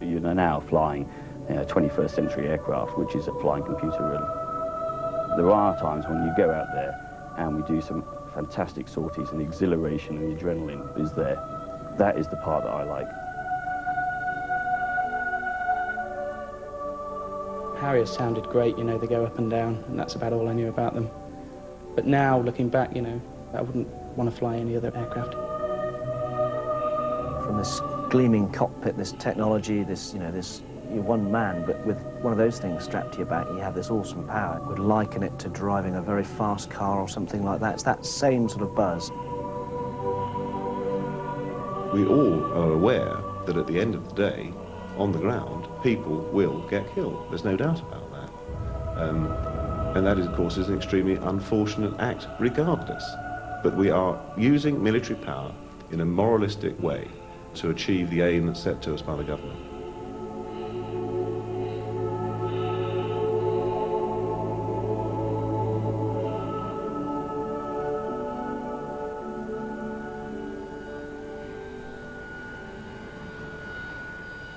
You're now flying 21st century aircraft, which is a flying computer, really. There are times when you go out there and we do some fantastic sorties, and the exhilaration and the adrenaline is there. That is the part that I like. Harrier sounded great, you know, they go up and down, and that's about all I knew about them. But now, looking back, you know, I wouldn't want to fly any other aircraft. From this gleaming cockpit, this technology, this, you know, you're one man, but with one of those things strapped to your back, you have this awesome power. I would liken it to driving a very fast car or something like that. It's that same sort of buzz. We all are aware that at the end of the day, on the ground, people will get killed. There's no doubt about that. And that, of course, is an extremely unfortunate act regardless. But we are using military power in a moralistic way to achieve the aim that's set to us by the government.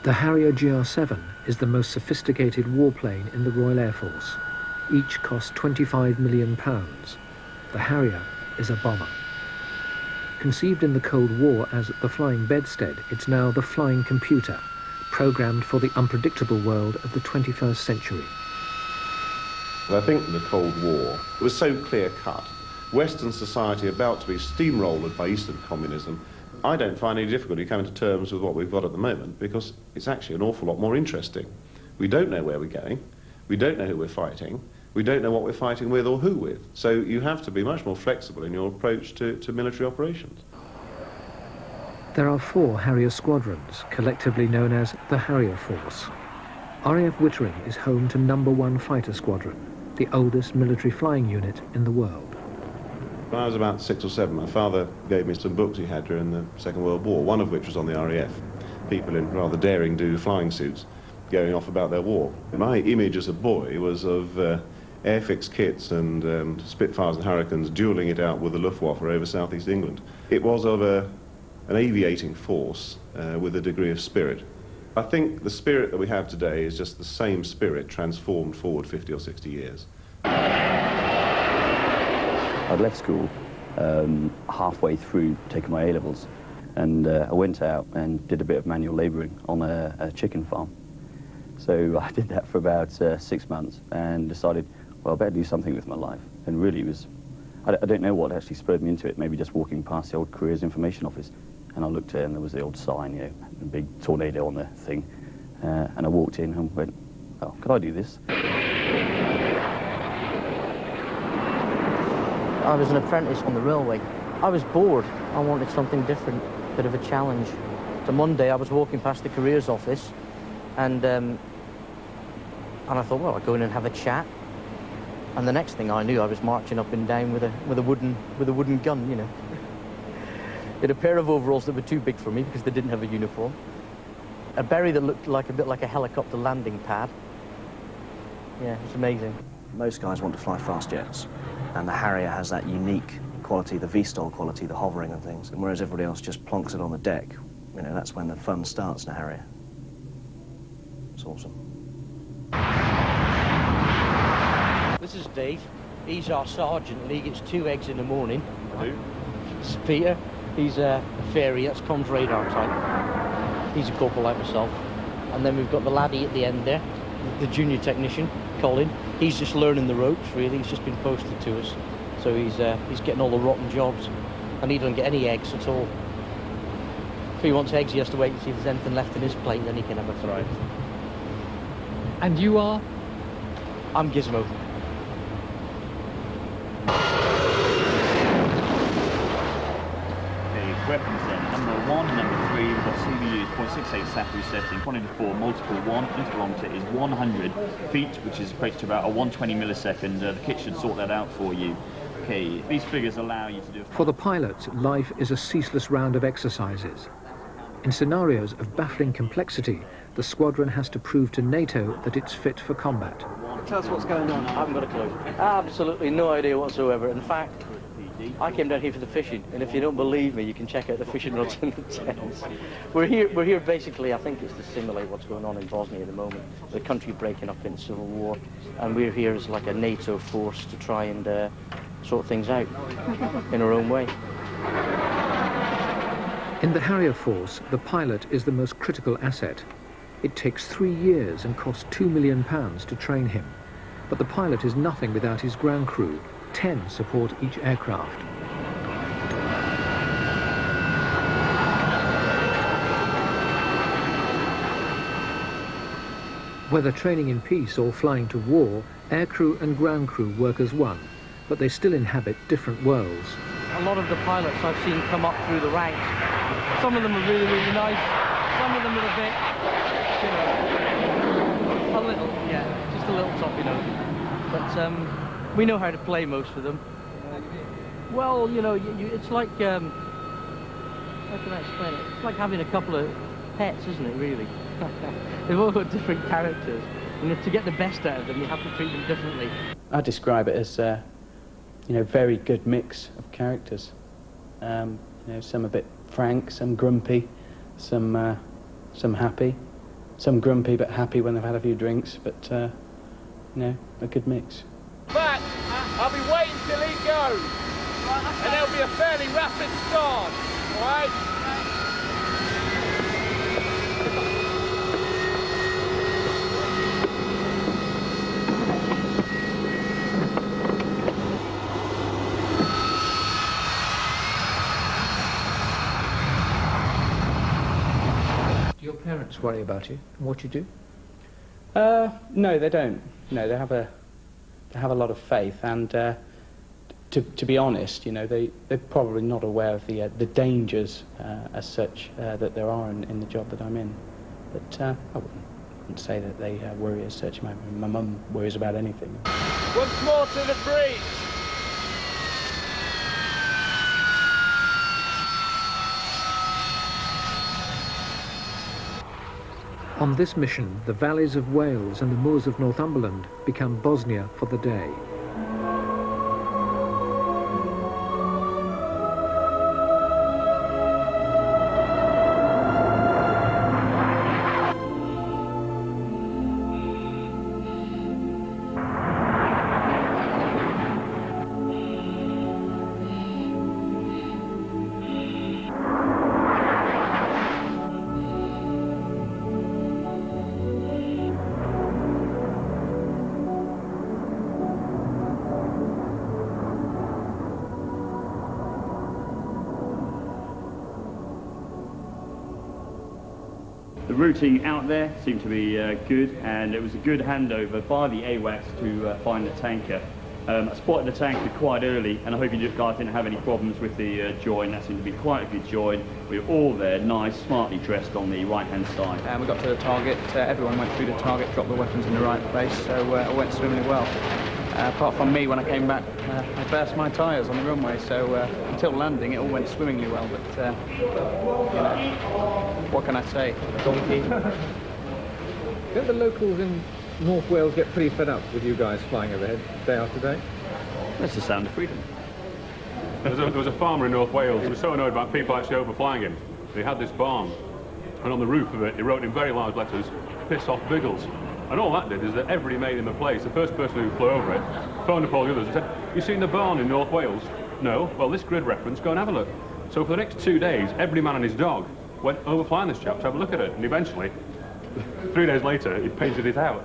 The Harrier GR7 is the most sophisticated warplane in the Royal Air Force. Each cost £25 million. The Harrier is a bomber. Conceived in the Cold War as the flying bedstead, it's now the flying computer, programmed for the unpredictable world of the 21st century. I think the Cold War was so clear-cut. Western society about to be steamrolled by Eastern communism. I don't find any difficulty coming to terms with what we've got at the moment, because it's actually an awful lot more interesting. We don't know where we're going, we don't know who we're fighting, we don't know what we're fighting with or who with. So you have to be much more flexible in your approach to military operations. There are 4 Harrier squadrons, collectively known as the Harrier Force. RAF Wittering is home to No. 1 Fighter Squadron, the oldest military flying unit in the world. When I was about 6 or 7, my father gave me some books he had during the Second World War, one of which was on the RAF. People in rather daring-do flying suits going off about their war. My image as a boy was of airfix kits and Spitfires and Hurricanes duelling it out with the Luftwaffe over southeast England. It was of an aviating force with a degree of spirit. I think the spirit that we have today is just the same spirit transformed forward 50 or 60 years. I'd left school halfway through taking my A-levels, and I went out and did a bit of manual labouring on a chicken farm. So I did that for about 6 months and decided, well, I better do something with my life. And really it was, I don't know what actually spurred me into it, maybe just walking past the old Careers Information Office. And I looked at it and there was the old sign, you know, a big tornado on the thing. And I walked in and went, oh, could I do this? I was an apprentice on the railway. I was bored. I wanted something different, a bit of a challenge. So one day I was walking past the careers office, and I thought, well, I'll go in and have a chat. And the next thing I knew, I was marching up and down with a wooden gun, you know. Had a pair of overalls that were too big for me because they didn't have a uniform. A berry that looked like a bit like a helicopter landing pad. Yeah, it was amazing. Most guys want to fly fast jets, and the Harrier has that unique quality, the V-style quality, the hovering and things, and whereas everybody else just plonks it on the deck, you know, that's when the fun starts in a Harrier. It's awesome. This is Dave. He's our sergeant, and he gets 2 eggs in the morning. Who? This is Peter. He's a fairy, that's comms radar type. He's a corporal like myself. And then we've got the laddie at the end there, the junior technician, Colin. He's just learning the ropes, really. He's just been posted to us. So he's getting all the rotten jobs. And he doesn't get any eggs at all. If he wants eggs, he has to wait and see if there's anything left in his plate, then he can have a fry. And you are? I'm Gizmo. Weapons then, number 1 and number 3, we've got CVUs, 0.68 SAFU setting, 184, multiple 1, interkilometre is 100 feet, which is equates to about a 120 millisecond. The kit should sort that out for you. Okay, these figures allow you to do... For the pilots, life is a ceaseless round of exercises. In scenarios of baffling complexity, the squadron has to prove to NATO that it's fit for combat. Tell us what's going on. I haven't got a clue. Absolutely no idea whatsoever. In fact, I came down here for the fishing, and if you don't believe me, you can check out the fishing rods in the tents. We're here basically, I think it's to simulate what's going on in Bosnia at the moment, the country breaking up in civil war, and we're here as like a NATO force to try and sort things out in our own way. In the Harrier force, the pilot is the most critical asset. It takes 3 years and costs £2 million to train him. But the pilot is nothing without his ground crew. 10 support each aircraft. Whether training in peace or flying to war, aircrew and ground crew work as one, but they still inhabit different worlds. A lot of the pilots I've seen come up through the ranks, some of them are really, really nice, some of them are a bit, you know, a little, yeah, just a little toppy note. But we know how to play most of them. Well, you know, it's like, how can I explain it? It's like having a couple of pets, isn't it, really? They've all got different characters, and to get the best out of them, you have to treat them differently. I describe it as, you know, very good mix of characters. You know, some a bit frank, some grumpy, some happy, some grumpy but happy when they've had a few drinks, but, you know, a good mix. But I'll be waiting till he goes, and there'll be a fairly rapid start, all right? Do your parents worry about you and what you do? No, they don't. No, they have a lot of faith, and to be honest, you know, they're probably not aware of the dangers as such that there are in the job that I'm in. But I wouldn't say that they worry as such. My mum worries about anything. Once more to the breach. On this mission, the valleys of Wales and the moors of Northumberland become Bosnia for the day. The routing out there seemed to be good, and it was a good handover by the AWACS to find the tanker. I spotted the tanker quite early, and I hope you guys didn't have any problems with the join. That seemed to be quite a good join. We were all there, nice, smartly dressed on the right-hand side. And we got to the target, everyone went through the target, dropped the weapons in the right place, so it went swimmingly well. Apart from me, when I came back, I burst my tyres on the runway, so until landing it all went swimmingly well, but you know, what can I say? Donkey. Don't the locals in North Wales get pretty fed up with you guys flying overhead day after day? That's the sound of freedom. There was a farmer in North Wales who was so annoyed about people actually overflying him. He had this barn, and on the roof of it, he wrote in very large letters, "Piss off Biggles." And all that did is that everybody made in the place, the first person who flew over it, phoned up all the others and said, "You seen the barn in North Wales?" "No." "Well, this grid reference, go and have a look." So for the next 2 days, every man and his dog went overflying this chap to have a look at it, and eventually, 3 days later, he painted it out.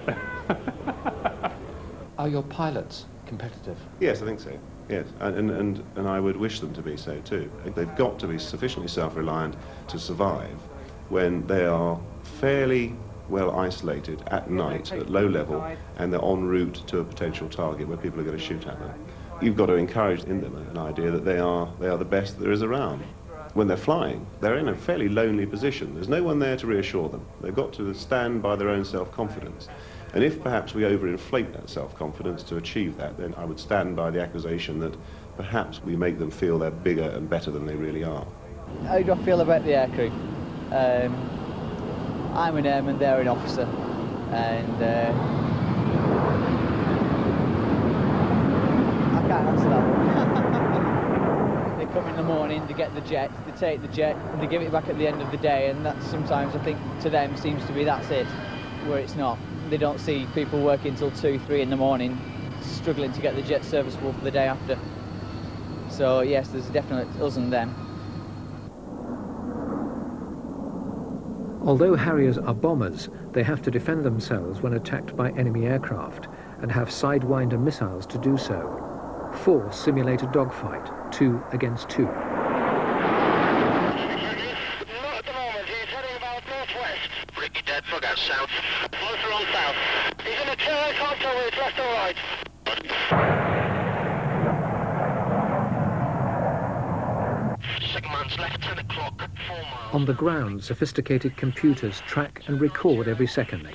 Are your pilots competitive? Yes, I think so. Yes, and I would wish them to be so too. They've got to be sufficiently self-reliant to survive when they are fairly well isolated at night, at low level, and they're en route to a potential target where people are going to shoot at them. You've got to encourage in them an idea that they are the best there is around. When they're flying, they're in a fairly lonely position. There's no one there to reassure them. They've got to stand by their own self-confidence. And if perhaps we overinflate that self-confidence to achieve that, then I would stand by the accusation that perhaps we make them feel they're bigger and better than they really are. How do I feel about the aircrew? I'm an airman, they're an officer, and I can't answer that one. come in the morning, they get the jet, they take the jet, and they give it back at the end of the day, and that's sometimes, I think, to them seems to be that's it, where it's not. They don't see people working till 2, 3 in the morning, struggling to get the jet serviceable for the day after. So yes, there's definitely us and them. Although Harriers are bombers, they have to defend themselves when attacked by enemy aircraft and have Sidewinder missiles to do so. 4 simulate a dogfight, 2 against 2. Not at the moment, he's heading about northwest. Ricky dead, plug out south. Closer on south. He's in a turn, can't tell whether it's left or right. Second man's left, 10 o'clock, 4 miles. On the ground, sophisticated computers track and record every second.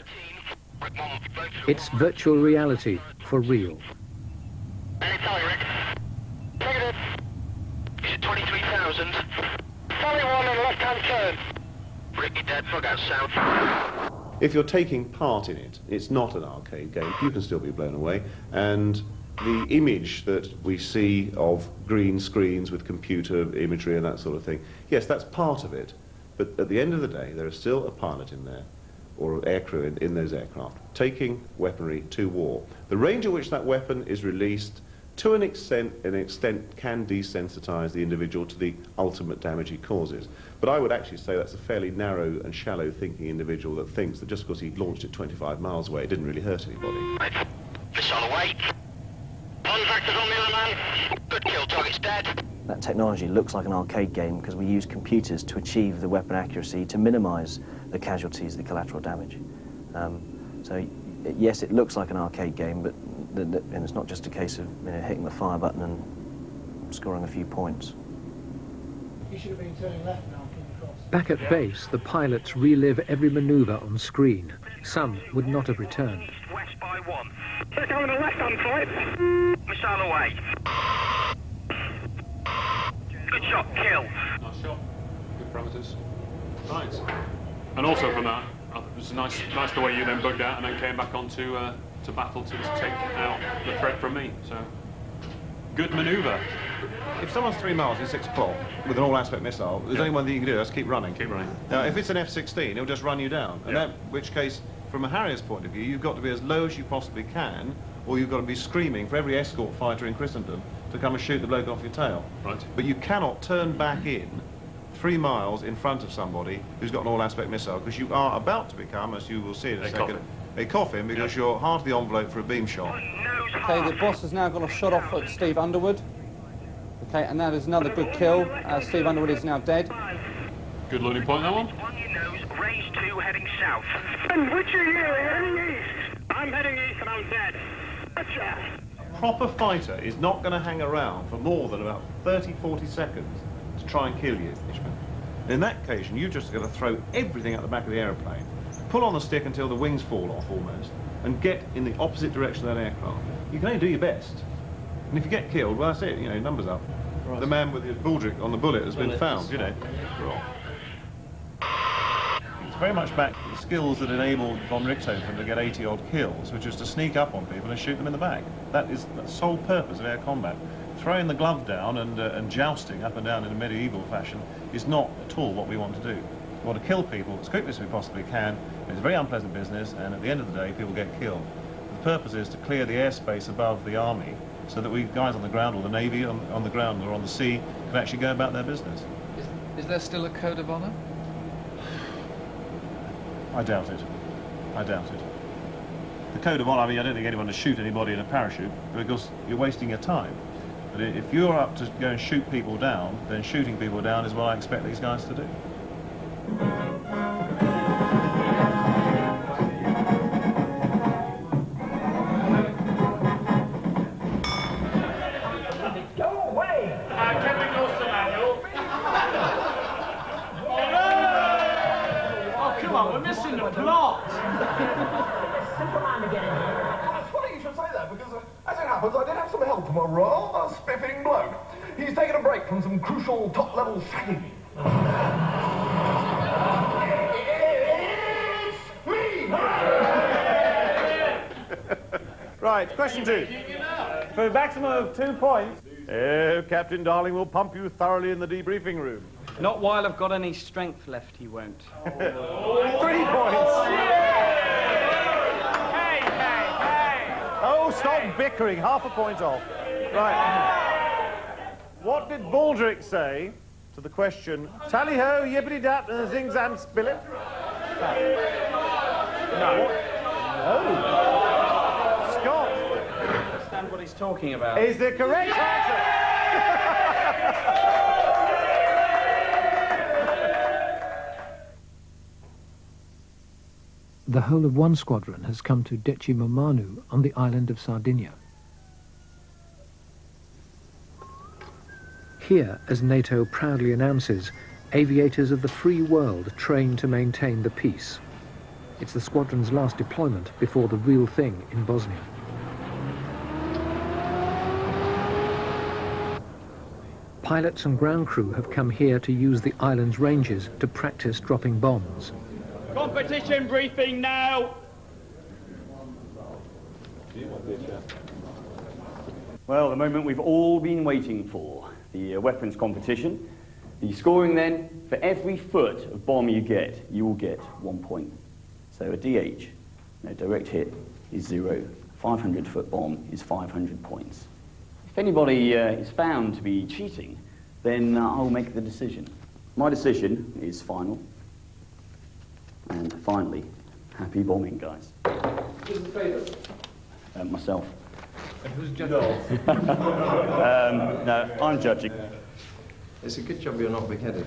It's virtual reality for real. Any tally, Rick? Negative. Is it 23,000? Tally 1 and left-hand turn. Ricky dead, plug out south. If you're taking part in it, it's not an arcade game. You can still be blown away. And the image that we see of green screens with computer imagery and that sort of thing, yes, that's part of it. But at the end of the day, there is still a pilot in there, or aircrew in those aircraft, taking weaponry to war. The range at which that weapon is released, to an extent can desensitize the individual to the ultimate damage he causes. But I would actually say that's a fairly narrow and shallow thinking individual that thinks that just because he launched it 25 miles away, it didn't really hurt anybody. Missile away. Contractors on the other man. Good kill, target's dead. That technology looks like an arcade game because we use computers to achieve the weapon accuracy to minimize the casualties, the collateral damage. So yes, it looks like an arcade game, but and it's not just a case of hitting the fire button and scoring a few points. You should have been turning left now. Back at base, the pilots relive every maneuver on screen. Some would not have returned. West by 1. They're going to left on flight. Missile away. Good shot, kill. Nice shot. Good parameters. Right. And also from that, it was nice the way you then bugged out and then came back on to battle to take out the threat from me. So, good manoeuvre. If someone's 3 miles in 6 o'clock with an all-aspect missile, there's only one thing you can do, that's keep running. Keep running. Now, if it's an F-16, it'll just run you down. And in which case, from a Harrier's point of view, you've got to be as low as you possibly can, or you've got to be screaming for every escort fighter in Christendom to come and shoot the bloke off your tail. Right. But you cannot turn back in 3 miles in front of somebody who's got an all-aspect missile, because you are about to become, as you will see in a second, a coffin, because you're half the envelope for a beam shot. Okay, the boss has now got a shot off at Steve Underwood. Okay, and that is another good kill. Steve Underwood is now dead. Good learning point, that one. On your nose, raise 2 heading south. And which are you? Heading east. I'm heading east and I'm dead. Gotcha. A proper fighter is not going to hang around for more than about 30, 40 seconds to try and kill you, Ishman. In that occasion, you're just going to throw everything out the back of the aeroplane, pull on the stick until the wings fall off almost, and get in the opposite direction of that aircraft. You can only do your best. And if you get killed, well, that's it, numbers up. Right. The man with the baldric on the bullet has been found, It's very much back to the skills that enabled von Richthofen to get 80-odd kills, which was to sneak up on people and shoot them in the back. That is the sole purpose of air combat. Throwing the glove down and jousting up and down in a medieval fashion is not at all what we want to do. We want to kill people as quickly as we possibly can. It's a very unpleasant business, and at the end of the day, people get killed. The purpose is to clear the airspace above the army, so that we guys on the ground, or the Navy on the ground or on the sea, can actually go about their business. Is there still a code of honour? I doubt it. I doubt it. The code of honour, I don't think anyone to shoot anybody in a parachute, because you're wasting your time. But if you're up to go and shoot people down, then shooting people down is what I expect these guys to do. I did have some help from a rather spiffing bloke. He's taken a break from some crucial top-level shagging. It's me! Right, question 2. For a maximum of 2 points, Oh, Captain Darling will pump you thoroughly in the debriefing room. Not while I've got any strength left, he won't. 3 points. Oh, stop bickering. Half a point off. Right. What did Baldrick say to the question, tally-ho, yippity-dat, and zing-zam, spill it? No. Oh. Scott. I understand what he's talking about. Is the correct answer. The whole of one squadron has come to Decimomanu on the island of Sardinia. Here, as NATO proudly announces, aviators of the free world train to maintain the peace. It's the squadron's last deployment before the real thing in Bosnia. Pilots and ground crew have come here to use the island's ranges to practice dropping bombs. Competition briefing now. Well, the moment we've all been waiting for, the weapons competition. The scoring then, for every foot of bomb you get, you will get 1 point. So a DH, no direct hit, is 0. 500-foot bomb is 500 points. If anybody is found to be cheating, then I'll make the decision. My decision is final. And finally, happy bombing, guys. Who's the favourite? Myself. And who's judging? No, I'm judging. It's a good job you're not big-headed.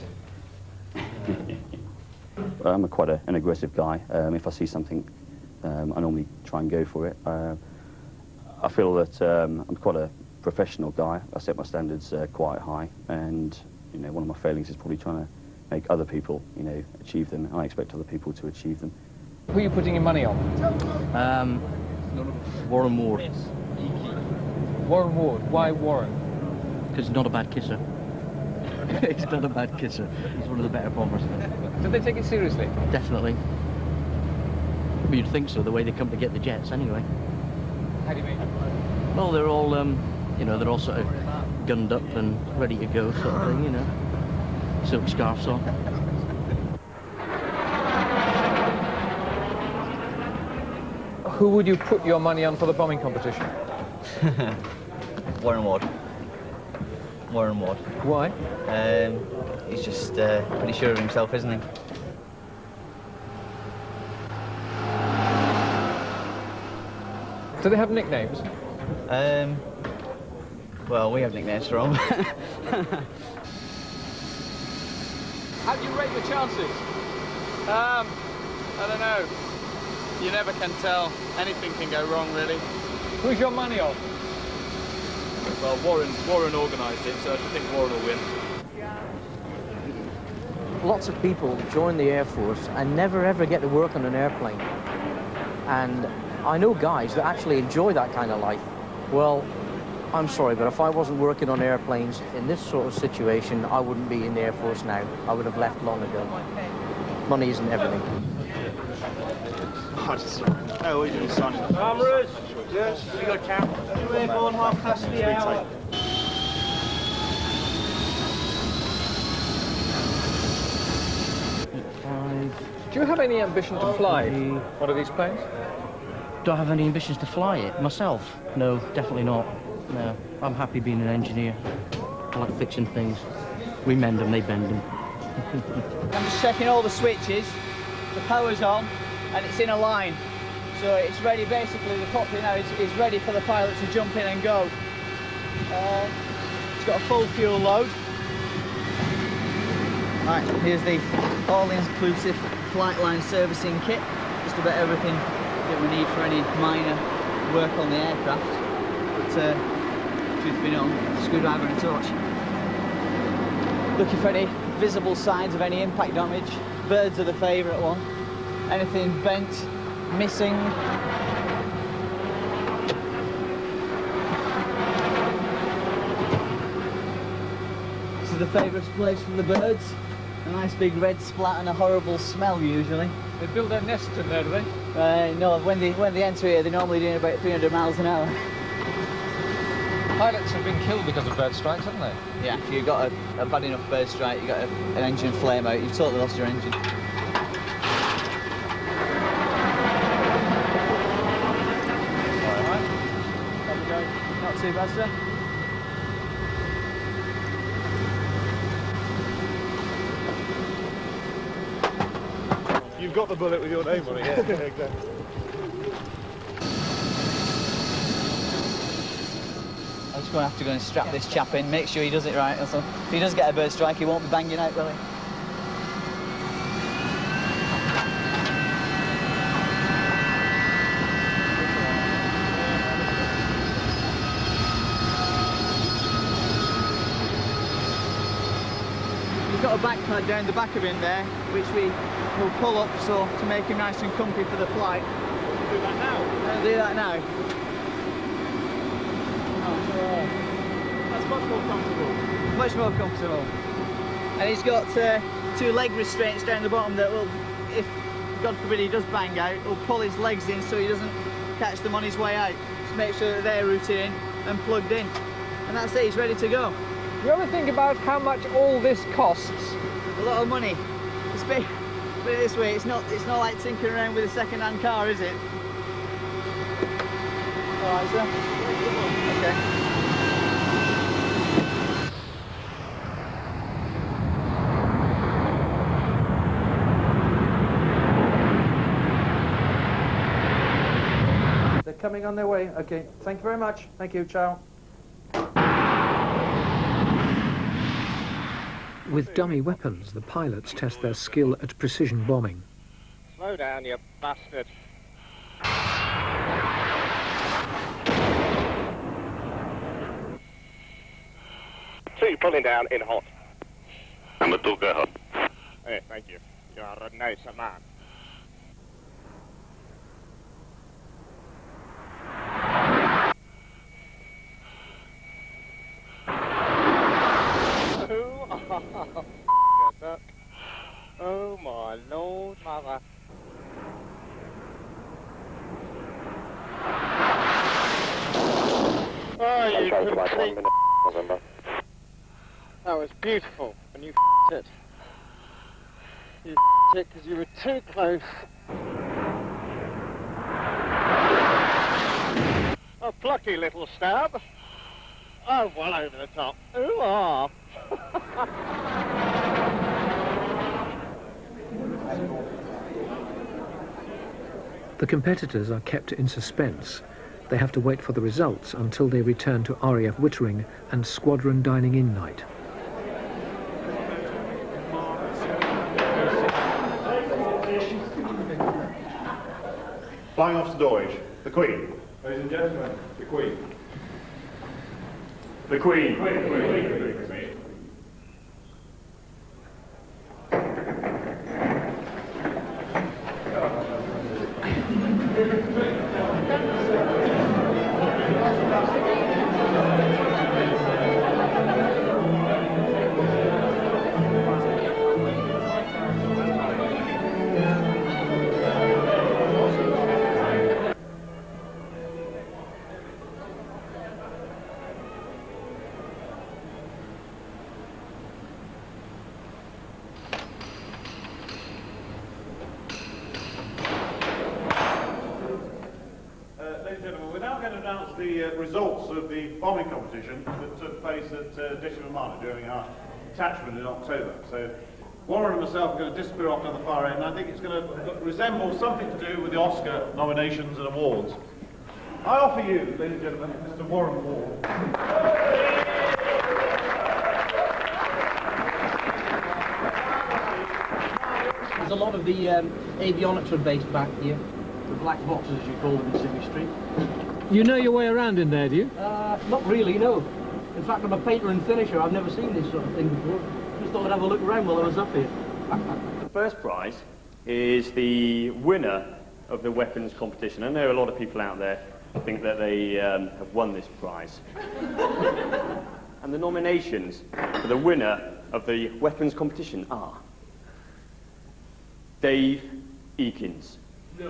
I'm quite an aggressive guy. If I see something, I normally try and go for it. I feel that I'm quite a professional guy. I set my standards quite high, and one of my failings is probably trying to make other people, achieve them. I expect other people to achieve them. Who are you putting your money on? Warren Ward. Warren Ward. Why Warren? Because he's not a bad kisser. He's not a bad kisser. He's one of the better bombers. Do they take it seriously? Definitely. But you'd think so, the way they come to get the jets, anyway. How do you mean? Well, they're all, they're all sort of gunned up and ready to go, sort of thing, Silk scarves on. Who would you put your money on for the bombing competition? Warren Ward. Warren Ward. Why? He's just pretty sure of himself, isn't he? Do they have nicknames? Well, we have nicknames for them. How do you rate your chances? I don't know. You never can tell. Anything can go wrong, really. Who's your money on? Well, Warren organised it, so I think Warren will win. Lots of people join the Air Force and never ever get to work on an airplane. And I know guys that actually enjoy that kind of life. Well, I'm sorry, but if I wasn't working on airplanes in this sort of situation, I wouldn't be in the Air Force now. I would have left long ago. Money isn't everything. How are you doing, son? Cameras! Yes. We got cameras. We're going 3:30 hour. Do you have any ambition to fly one of these planes? Do I have any ambitions to fly it myself? No, definitely not. No, I'm happy being an engineer. I like fixing things. We mend them, they bend them. I'm just checking all the switches. The power's on, and it's in a line. So it's ready, basically, the cockpit now is ready for the pilot to jump in and go. It's got a full fuel load. Right, here's the all-inclusive flight line servicing kit. Just about everything that we need for any minor work on the aircraft. But, truth be known, screwdriver and a torch. Looking for any visible signs of any impact damage. Birds are the favourite one. Anything bent, missing. This is the favourite place for the birds. A nice big red splat and a horrible smell usually. They build their nests in there, do they? No, when they enter here, they're normally doing about 300 miles an hour. Pilots have been killed because of bird strikes, haven't they? Yeah, if you've got a bad enough bird strike, you've got an engine flame out, you've totally lost your engine. Alright, there we go. Not too bad, sir. You've got the bullet with your name on it, yeah. Yeah, exactly. I'm just going to have to go and strap this chap in, make sure he does it right. Also, if he does get a bird strike, he won't be banging out, will he? He's got a back pad down the back of him there, which we will pull up so to make him nice and comfy for the flight. Do that now. I'll do that now. That's much more comfortable. Much more comfortable. And he's got 2 leg restraints down the bottom that will, if God forbid he does bang out, will pull his legs in so he doesn't catch them on his way out. Just make sure that they're routed in and plugged in. And that's it, he's ready to go. You ever think about how much all this costs? A lot of money. Put it this way, it's not like tinkering around with a second-hand car, is it? All right, sir. Okay. They're coming on their way. Okay, thank you very much. Thank you, ciao. With dummy weapons, the pilots test their skill at precision bombing. Slow down, you bastard. Two pulling down in hot. Number 2, go hot. Hey, thank you. You are a nice man. Oh my Lord, mother. Oh, you complete... That was beautiful, and you f***ed it. You f***ed it because you were too close. A plucky little stab. Oh, well over the top. Ooh, ah. The competitors are kept in suspense. They have to wait for the results until they return to RAF Wittering and Squadron dining-in night. Flying off to Deutsch. The Queen. Ladies and gentlemen, the Queen. The Queen. The results of the bombing competition that took place at Dishman during our detachment in October. So Warren and myself are going to disappear off to the far end, and I think it's going to resemble something to do with the Oscar nominations and awards. I offer you, ladies and gentlemen, Mr. Warren Wall. There's a lot of the avionics are based back here. The black boxes, as you call them in Civvy Street. You know your way around in there, do you? Not really, no. In fact, I'm a painter and finisher. I've never seen this sort of thing before. Just thought I'd have a look around while I was up here. The first prize is the winner of the weapons competition. I know a lot of people out there think that they have won this prize. And the nominations for the winner of the weapons competition are Dave Eakins. I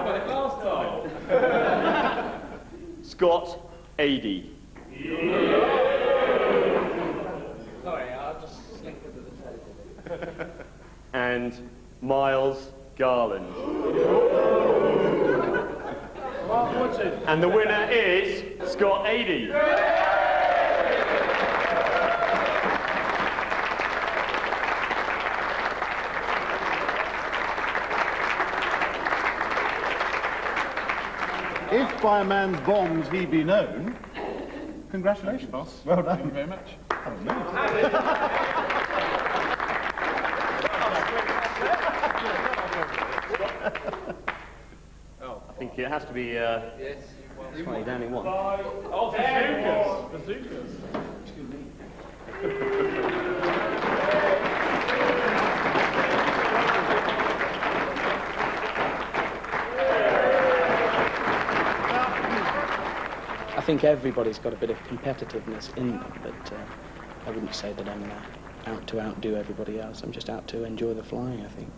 won it last time. Scott 80. Sorry, I'll just slink under the table. And Miles Garland. And the winner is Scott 80. If by a man's bombs he be known, congratulations, boss. Well done. Thank you very much. I think it has to be slightly down in one. Oh, bazookas! Bazookas. I think everybody's got a bit of competitiveness in them, but I wouldn't say that I'm out to outdo everybody else. I'm just out to enjoy the flying, I think.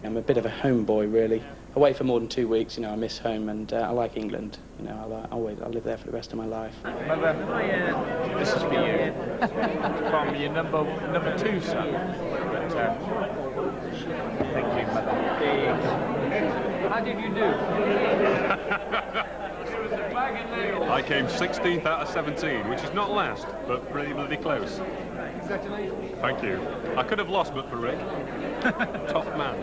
I'm a bit of a homeboy, really. Away for more than 2 weeks, you know, I miss home, and I like England. You know, I'll live there for the rest of my life. This is for you. From your number 2 son. Thank you, Mother. How did you do? I came 16th out of 17, which is not last, but pretty bloody close. Congratulations. Thank you. I could have lost, but for Rick. Top man.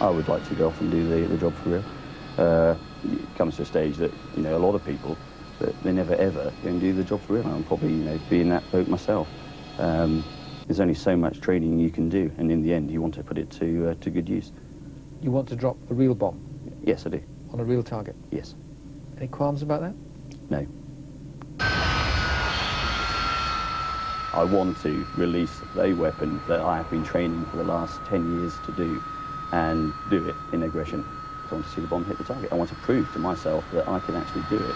I would like to go off and do the job for real. It comes to a stage that, you know, a lot of people, that they never ever go and do the job for real. I'm probably, you know, be in that boat myself. There's only so much training you can do, and in the end, you want to put it to good use. You want to drop a real bomb? Yes, I do. On a real target? Yes. Any qualms about that? No. I want to release a weapon that I have been training for the last 10 years to do, and do it in aggression. I want to see the bomb hit the target. I want to prove to myself that I can actually do it.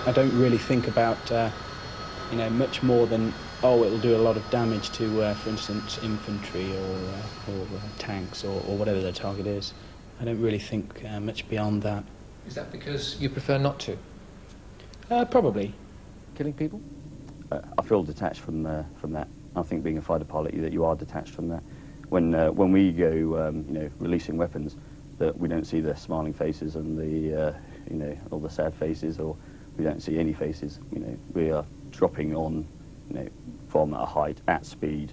I don't really think about, you know, much more than, oh, it'll do a lot of damage to, for instance, infantry or tanks or whatever the target is. I don't really think much beyond that. Is that because you prefer not to? Probably. Killing people? I feel detached from that. I think being a fighter pilot, that you are detached from that. When we go, you know, releasing weapons, that we don't see the smiling faces and the, you know, all the sad faces, or we don't see any faces. You know, we are dropping on, you know, from a height at speed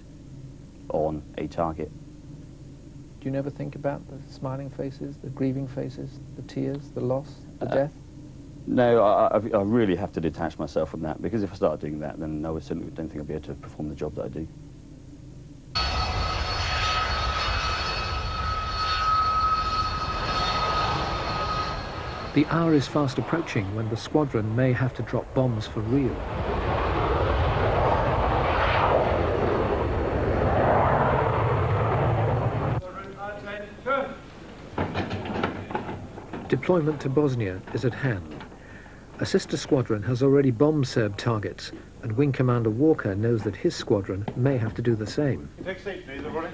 on a target. Do you never think about the smiling faces, the grieving faces, the tears, the loss, the death? No, I really have to detach myself from that, because if I start doing that, then I certainly don't think I'll be able to perform the job that I do. The hour is fast approaching when the squadron may have to drop bombs for real. Deployment to Bosnia is at hand. A sister squadron has already bombed Serb targets, and Wing Commander Walker knows that his squadron may have to do the same. Take a seat, please, everybody.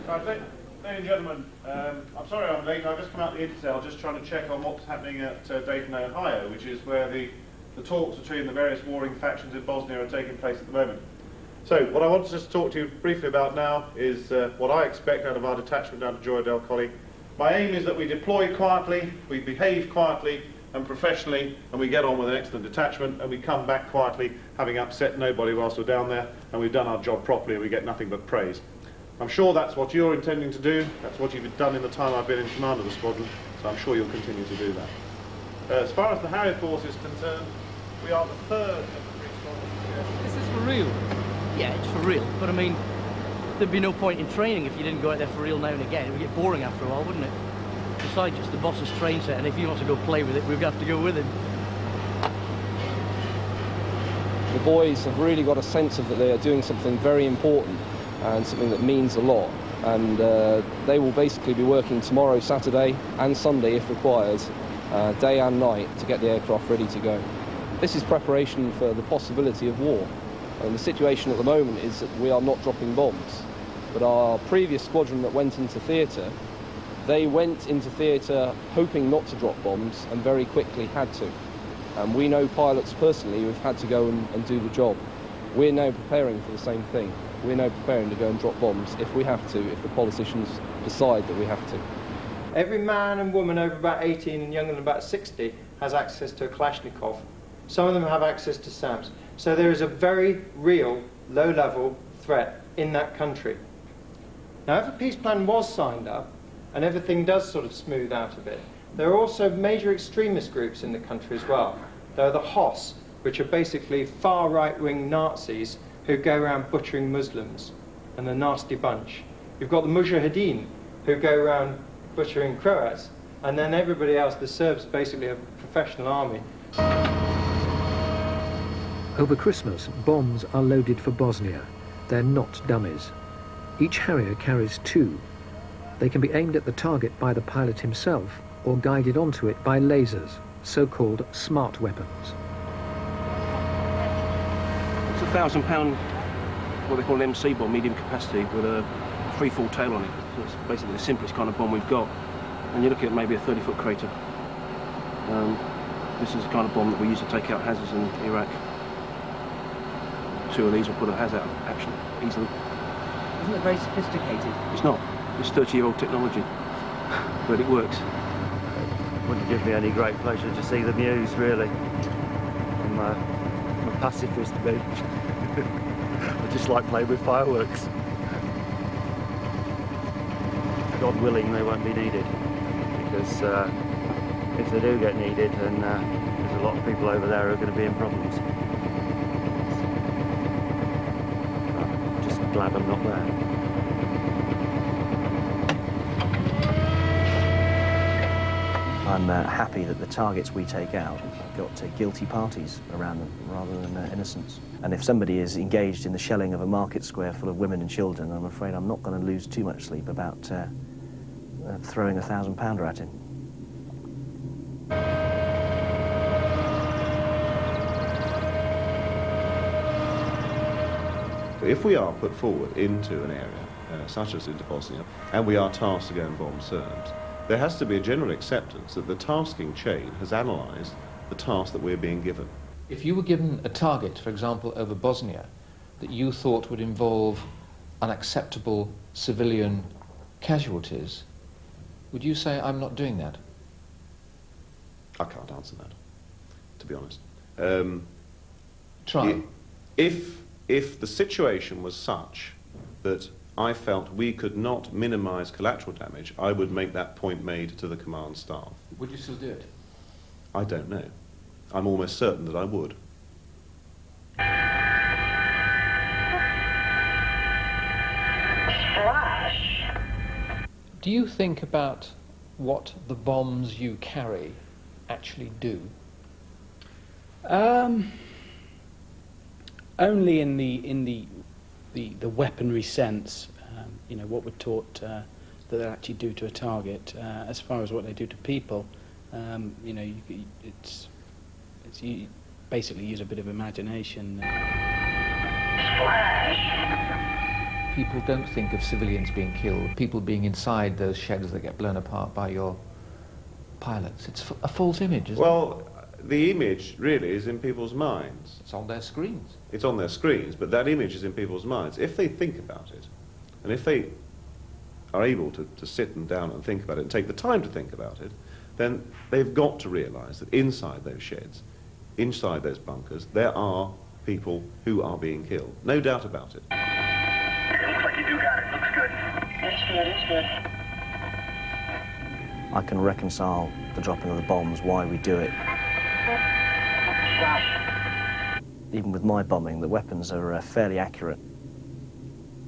Right, ladies and gentlemen, I'm sorry I'm late. I've just come out the intercell, just trying to check on what's happening at Dayton, Ohio, which is where the talks between the various warring factions in Bosnia are taking place at the moment. So, what I want to just talk to you briefly about now is what I expect out of our detachment down to Gioia del Colle. My aim is that we deploy quietly, we behave quietly and professionally, and we get on with an excellent detachment, and we come back quietly, having upset nobody whilst we're down there, and we've done our job properly, and we get nothing but praise. I'm sure that's what you're intending to do. That's what you've done in the time I've been in command of the squadron, so I'm sure you'll continue to do that. As far as the Harrier force is concerned, we are the third of the 3 squadrons. Is this for real? Yeah, it's for real, but I mean, there'd be no point in training if you didn't go out there for real now and again. It would get boring after a while, wouldn't it? Besides, it's the boss's train set, and if he wants to go play with it, we'd have to go with him. The boys have really got a sense of that they are doing something very important, and something that means a lot. And they will basically be working tomorrow, Saturday and Sunday if required, day and night, to get the aircraft ready to go. This is preparation for the possibility of war. And the situation at the moment is that we are not dropping bombs. But our previous squadron that went into theatre, they went into theatre hoping not to drop bombs and very quickly had to. And we know pilots personally who've had to go and do the job. We're now preparing for the same thing. We're now preparing to go and drop bombs if we have to, if the politicians decide that we have to. Every man and woman over about 18 and younger than about 60 has access to a Kalashnikov. Some of them have access to SAMs. So there is a very real, low-level threat in that country. Now, if a peace plan was signed up, and everything does sort of smooth out a bit, there are also major extremist groups in the country as well. There are the Hos, which are basically far right-wing Nazis who go around butchering Muslims, and a nasty bunch. You've got the Mujahideen, who go around butchering Croats, and then everybody else, the Serbs, basically a professional army. Over Christmas, bombs are loaded for Bosnia. They're not dummies. Each Harrier carries 2. They can be aimed at the target by the pilot himself or guided onto it by lasers, so-called smart weapons. It's a £1,000, what they call an MC bomb, medium capacity, with a free-fall tail on it. So it's basically the simplest kind of bomb we've got. And you're looking at maybe a 30-foot crater. This is the kind of bomb that we use to take out Hazards in Iraq. 2 of these will put a Haz out of action easily. Isn't it very sophisticated? It's not. It's 30-year-old technology, but it works. Wouldn't give me any great pleasure to see the Muse, really. I'm a pacifist, me. I just like playing with fireworks. God willing, they won't be needed, because if they do get needed, then there's a lot of people over there who are going to be in problems. I'm just glad I'm not there. I'm happy that the targets we take out have got guilty parties around them rather than innocents. And if somebody is engaged in the shelling of a market square full of women and children, I'm afraid I'm not going to lose too much sleep about throwing a £1,000-pounder at him. If we are put forward into an area, such as into Bosnia, and we are tasked to go and bomb Serbs, there has to be a general acceptance that the tasking chain has analysed the task that we're being given. If you were given a target, for example, over Bosnia, that you thought would involve unacceptable civilian casualties, would you say, I'm not doing that? I can't answer that, to be honest. Try. If the situation was such that I felt we could not minimise collateral damage, I would make that point made to the command staff. Would you still do it? I don't know. I'm almost certain that I would. Do you think about what the bombs you carry actually do? Only in the weaponry sense, you know, what we're taught that they actually do to a target. As far as what they do to people, you know, you basically use a bit of imagination. People don't think of civilians being killed, people being inside those sheds that get blown apart by your pilots. It's a false image, isn't it? Well, the image really is in people's minds. It's on their screens. It's on their screens, but that image is in people's minds. If they think about it, and if they are able to sit them down and think about it and take the time to think about it, then they've got to realise that inside those sheds, inside those bunkers, there are people who are being killed. No doubt about it. Looks like you do got it. Looks good. It's good, it's good. I can reconcile the dropping of the bombs, why we do it. Even with my bombing, the weapons are fairly accurate.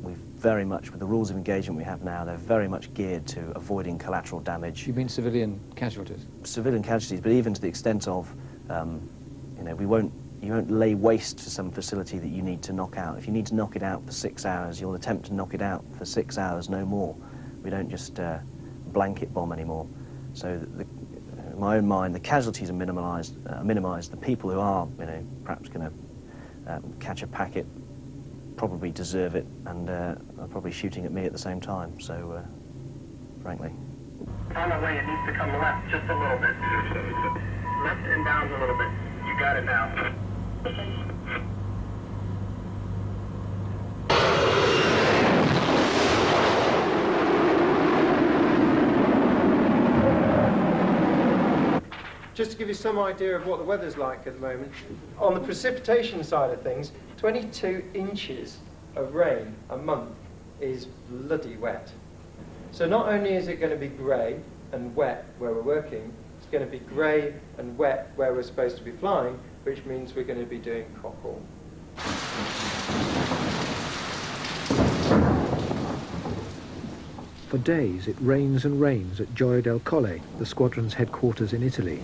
We've very much, with the rules of engagement we have now, they're very much geared to avoiding collateral damage. You mean civilian casualties? Civilian casualties, but even to the extent of, you know, we won't lay waste to some facility that you need to knock out. If you need to knock it out for 6 hours, you'll attempt to knock it out for 6 hours, no more. We don't just blanket bomb anymore. So in my own mind, the casualties are minimised. The people who are, perhaps going to catch a packet probably deserve it, and are probably shooting at me at the same time. So, frankly. On the way, it needs to come left just a little bit. Left and down a little bit. You got it now. Just to give you some idea of what the weather's like at the moment, on the precipitation side of things, 22 inches of rain a month is bloody wet. So not only is it going to be grey and wet where we're working, it's going to be grey and wet where we're supposed to be flying, which means we're going to be doing cock haul. For days it rains and rains at Gioia del Colle, the squadron's headquarters in Italy.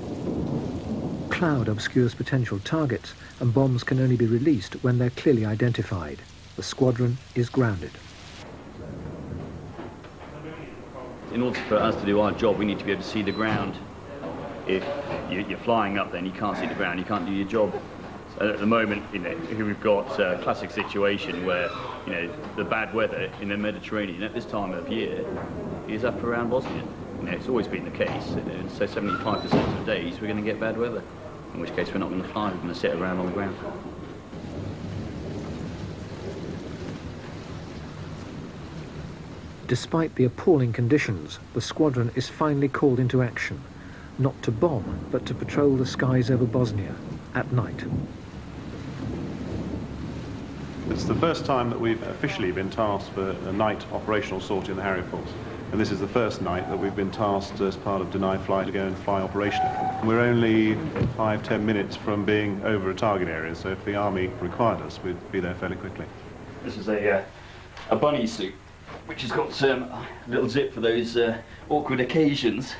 Cloud obscures potential targets, and bombs can only be released when they're clearly identified. The squadron is grounded. In order for us to do our job, we need to be able to see the ground. If you're flying up, then you can't see the ground, you can't do your job. So at the moment, here we've got a classic situation where, the bad weather in the Mediterranean at this time of year is up around Bosnia. It's always been the case. So 75% of the days we're going to get bad weather, in which case we're not going to fly, we're going to sit around on the ground. Despite the appalling conditions, the squadron is finally called into action, not to bomb, but to patrol the skies over Bosnia at night. It's the first time that we've officially been tasked for a night operational sortie in the Harrier force. And this is the first night that we've been tasked as part of deny fly to go and fly operationally. We're only 5-10 minutes from being over a target area, so if the Army required us, we'd be there fairly quickly. This is a bunny suit, which has got a little zip for those awkward occasions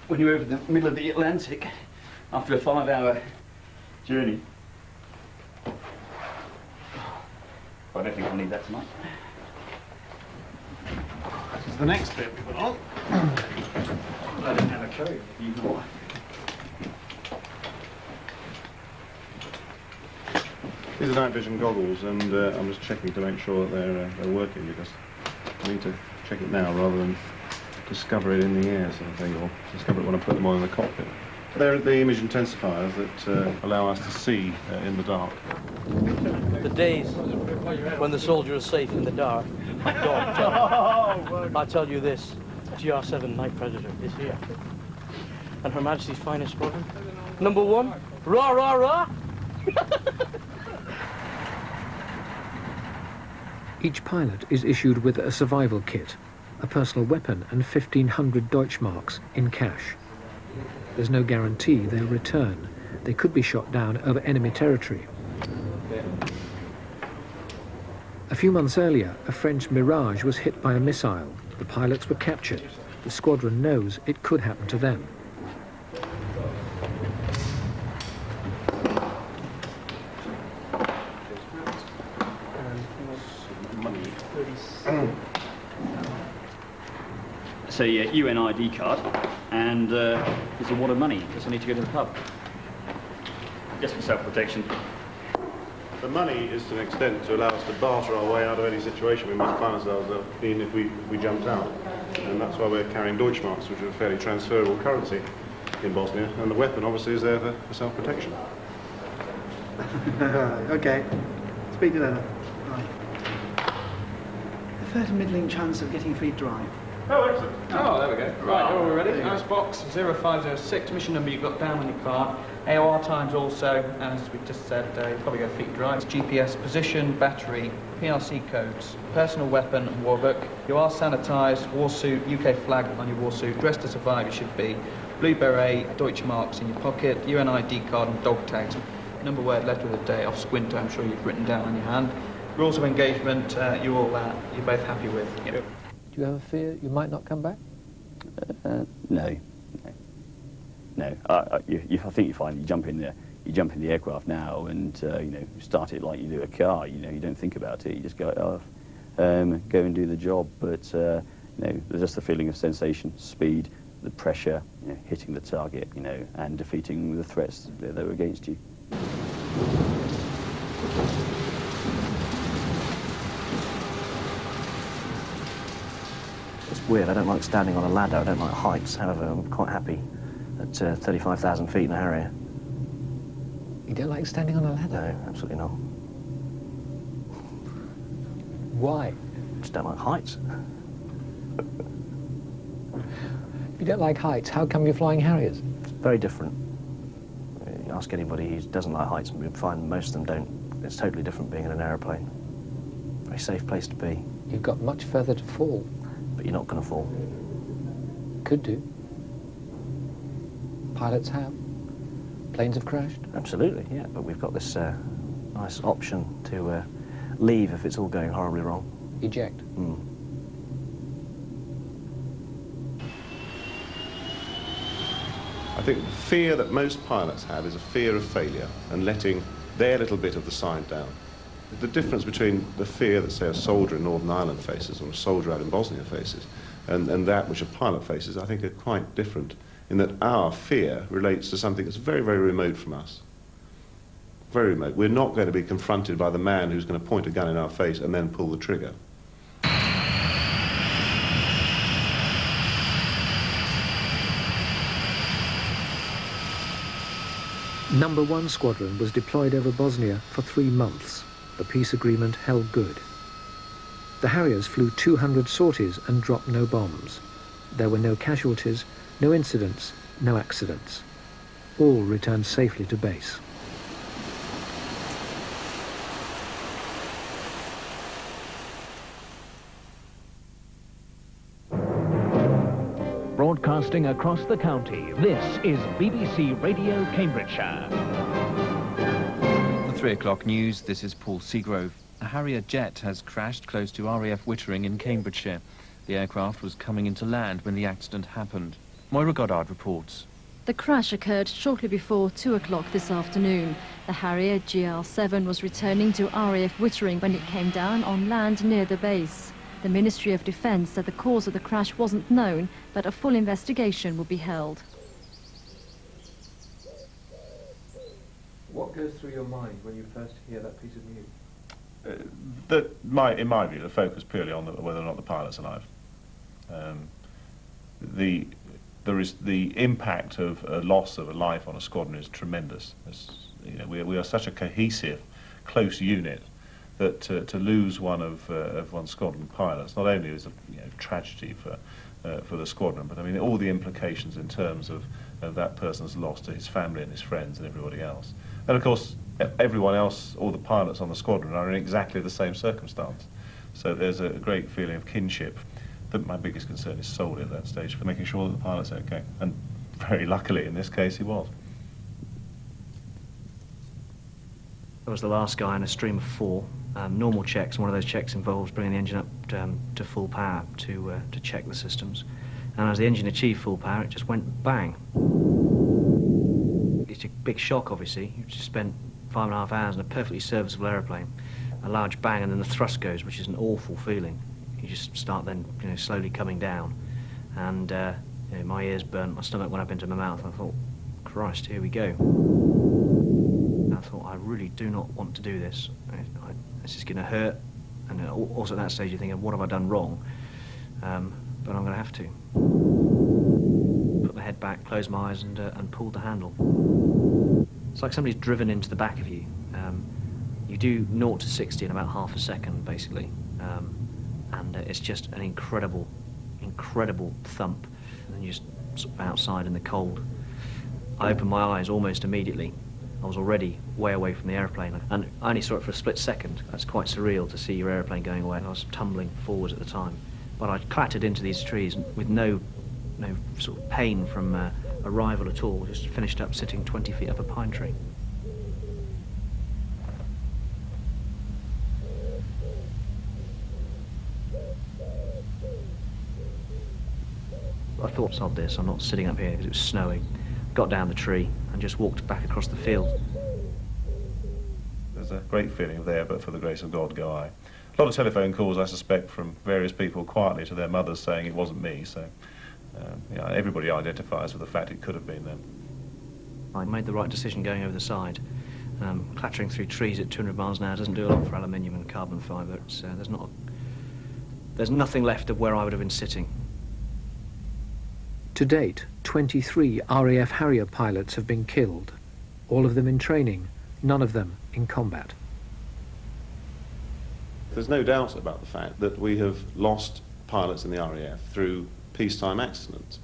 when you're over the middle of the Atlantic after a 5-hour journey. I don't think I'll need that tonight. This is the next bit we put on. I don't have a code. These are night vision goggles, and I'm just checking to make sure that they're working, because I need to check it now rather than discover it in the air, sort of thing, or discover it when I put them on in the cockpit. They're the image intensifiers that allow us to see in the dark. The days when the soldier is safe in the dark, I tell you this, GR7 Night Predator is here. And Her Majesty's finest squadron. Number 1, rah, rah, rah! Each pilot is issued with a survival kit, a personal weapon and 1,500 Deutschmarks in cash. There's no guarantee they'll return. They could be shot down over enemy territory. A few months earlier, a French Mirage was hit by a missile. The pilots were captured. The squadron knows it could happen to them. So yeah, UN ID card, and there's a wad of money. Just need to go to the pub. Just for self-protection. The money is to an extent to allow us to barter our way out of any situation we might find ourselves in if we jumped out. And that's why we're carrying Deutschmarks, which are a fairly transferable currency in Bosnia. And the weapon obviously is there for self-protection. Okay. Speak to them. Right. A fair to middling chance of getting free drive. Oh, excellent. Oh, there we go. Right, are we ready? Icebox 0506, mission number you've got down on your card. AOR times also, and as we just said, you probably go feet drive. GPS position, battery, PRC codes, personal weapon, warbook. You are sanitised, war suit, UK flag on your war suit, dressed to survive you should be. Blue beret, Deutschmarks in your pocket, UN ID card and dog tags. Number word, letter of the day off Squinter, I'm sure you've written down on your hand. Rules of engagement, you're both happy with. Yep. Do you have a fear you might not come back? No. I think you find you jump in there, you jump in the aircraft now and you know, start it like you do a car. You know, you don't think about it. You just go off, go and do the job. But you know, there's just the feeling of sensation, speed, the pressure, you know, hitting the target, you know, and defeating the threats that are against you. It's weird. I don't like standing on a ladder. I don't like heights. However, I'm quite happy at 35,000 feet in a Harrier. You don't like standing on a ladder? No, absolutely not. Why? Just don't like heights. If you don't like heights, how come you're flying Harriers? It's very different. You ask anybody who doesn't like heights, and you'll find most of them don't. It's totally different being in an aeroplane. Very safe place to be. You've got much further to fall. But you're not going to fall. Could do. Pilots have. Planes have crashed. Absolutely, yeah. But we've got this nice option to leave if it's all going horribly wrong. Eject. Mm. I think the fear that most pilots have is a fear of failure and letting their little bit of the side down. The difference between the fear that, say, a soldier in Northern Ireland faces or a soldier out in Bosnia faces and that which a pilot faces, I think, are quite different, in that our fear relates to something that's very, very remote from us. Very remote. We're not going to be confronted by the man who's going to point a gun in our face and then pull the trigger. Number 1 Squadron was deployed over Bosnia for 3 months. The peace agreement held good. The Harriers flew 200 sorties and dropped no bombs. There were no casualties, no incidents, no accidents. All returned safely to base. Broadcasting across the county, this is BBC Radio Cambridgeshire. The 3 o'clock news, this is Paul Seagrove. A Harrier jet has crashed close to RAF Wittering in Cambridgeshire. The aircraft was coming into land when the accident happened. Moira Goddard reports. The crash occurred shortly before 2 o'clock this afternoon. The Harrier GL7 was returning to RAF Wittering when it came down on land near the base. The Ministry of Defence said the cause of the crash wasn't known, but a full investigation will be held. What goes through your mind when you first hear that piece of news? In my view, the focus purely on whether or not the pilot's alive. There is the impact of a loss of a life on a squadron is tremendous. You know, we are such a cohesive, close unit that to lose one of one's squadron pilots not only is a tragedy for the squadron, but I mean all the implications in terms of that person's loss to his family and his friends and everybody else. And of course, everyone else, all the pilots on the squadron, are in exactly the same circumstance. So there's a great feeling of kinship. My biggest concern is solely at that stage for making sure that the pilot's okay. And very luckily, in this case, he was. I was the last guy in a stream of 4. Normal checks, one of those checks involves bringing the engine up to full power to check the systems. And as the engine achieved full power, it just went bang. It's a big shock, obviously. You've just spent 5.5 hours in a perfectly serviceable aeroplane. A large bang, and then the thrust goes, which is an awful feeling. You just start then, slowly coming down. And my ears burnt, my stomach went up into my mouth, and I thought, Christ, here we go. And I thought, I really do not want to do this. This is going to hurt. And also at that stage you're thinking, what have I done wrong? But I'm going to have to. Put my head back, close my eyes, and pulled the handle. It's like somebody's driven into the back of you. You do 0 to 60 in about half a second, basically. And it's just an incredible thump. And you're just sort of outside in the cold. I opened my eyes almost immediately. I was already way away from the aeroplane, and I only saw it for a split second. That's quite surreal to see your aeroplane going away. I was tumbling forwards at the time, but I clattered into these trees with no sort of pain from arrival at all. Just finished up sitting 20 feet up a pine tree. I thought, sod this, I'm not sitting up here because it was snowing. got down the tree and just walked back across the field. There's a great feeling of there, but for the grace of God go I. A lot of telephone calls, I suspect, from various people quietly to their mothers saying it wasn't me, so yeah, everybody identifies with the fact it could have been them. I made the right decision going over the side. Clattering through trees at 200 miles an hour doesn't do a lot for aluminium and carbon fibre. There's nothing left of where I would have been sitting. To date, 23 RAF Harrier pilots have been killed, all of them in training, none of them in combat. There's no doubt about the fact that we have lost pilots in the RAF through peacetime accidents.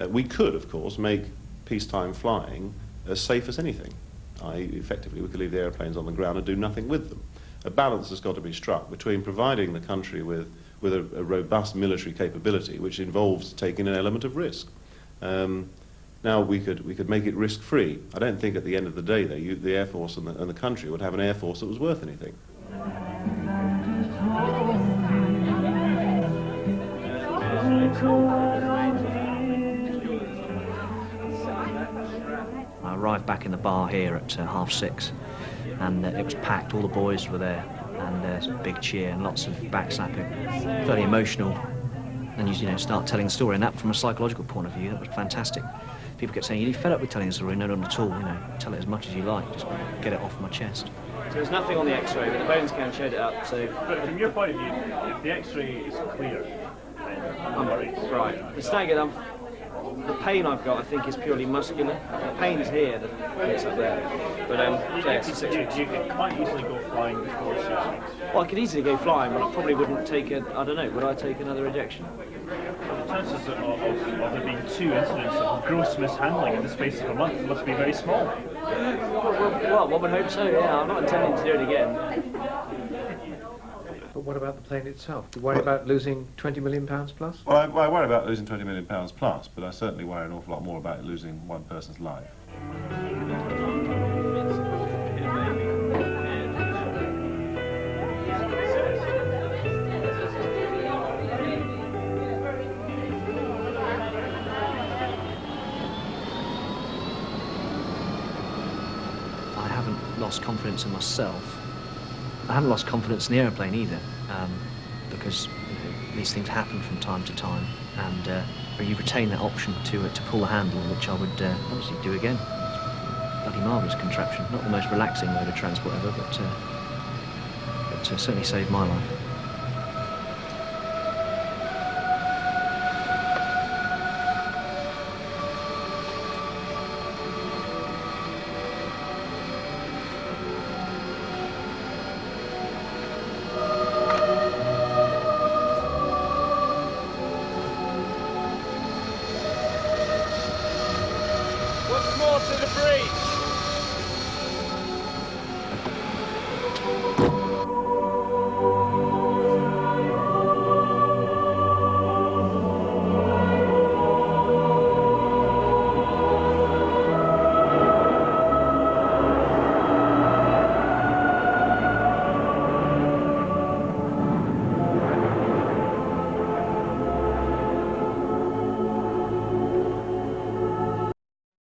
We could, of course, make peacetime flying as safe as anything. Effectively, we could leave the airplanes on the ground and do nothing with them. A balance has got to be struck between providing the country with a robust military capability, which involves taking an element of risk. Now, we could make it risk-free. I don't think at the end of the day, though, the Air Force and the country would have an Air Force that was worth anything. I arrived back in the bar here at 6:30, and it was packed. All the boys were there, and there's a big cheer and lots of backslapping. Fairly emotional, and you start telling the story, and that from a psychological point of view, that was fantastic. People kept saying, "Are you fed up with telling the story?" No, not at all. Tell it as much as you like. Just get it off my chest. So there's nothing on the X-ray, but the bone scan showed it up. So, but from your point of view, if the X-ray is clear, I'm right. The staggered, the pain I've got, I think, is purely muscular. The pain's here, the pain's up there. But you could quite easily go flying before 6 weeks. Well, I could easily go flying, but I probably wouldn't take I don't know, would I take another injection? Well, the chances of there being 2 incidents of gross mishandling in the space of a month must be very small. Well, one would hope so, yeah. I'm not intending to do it again. But what about the plane itself? Do you worry about losing £20 million plus? Well, I worry about losing £20 million plus, but I certainly worry an awful lot more about losing one person's life. I haven't lost confidence in myself. I haven't lost confidence in the aeroplane either, because these things happen from time to time, and you retain that option to pull the handle, which I would obviously do again. It's a bloody marvellous contraption. Not the most relaxing mode of transport ever, but certainly saved my life. What's more to the breach?